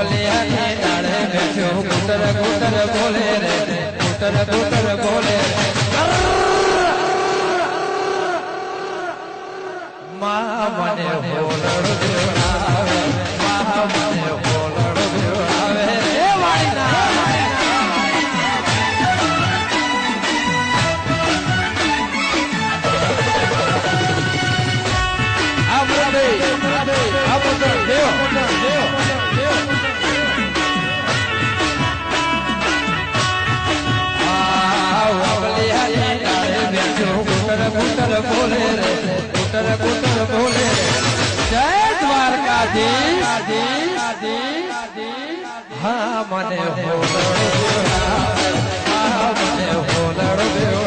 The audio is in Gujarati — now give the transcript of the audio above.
ઓકલિયાની ડાળે બેઠો કુતર કુતર બોલે રે કુતર કુતર બોલે રે મા મને હોલડ દેવડાવે મા મને હોલડ દેવડાવે રે વાળીના બોલે રે કુતર કુતર બોલે જય દ્વારકાધીશ હા મને હોલડ દેવડાવે હા મને હોલડ દેવડાવે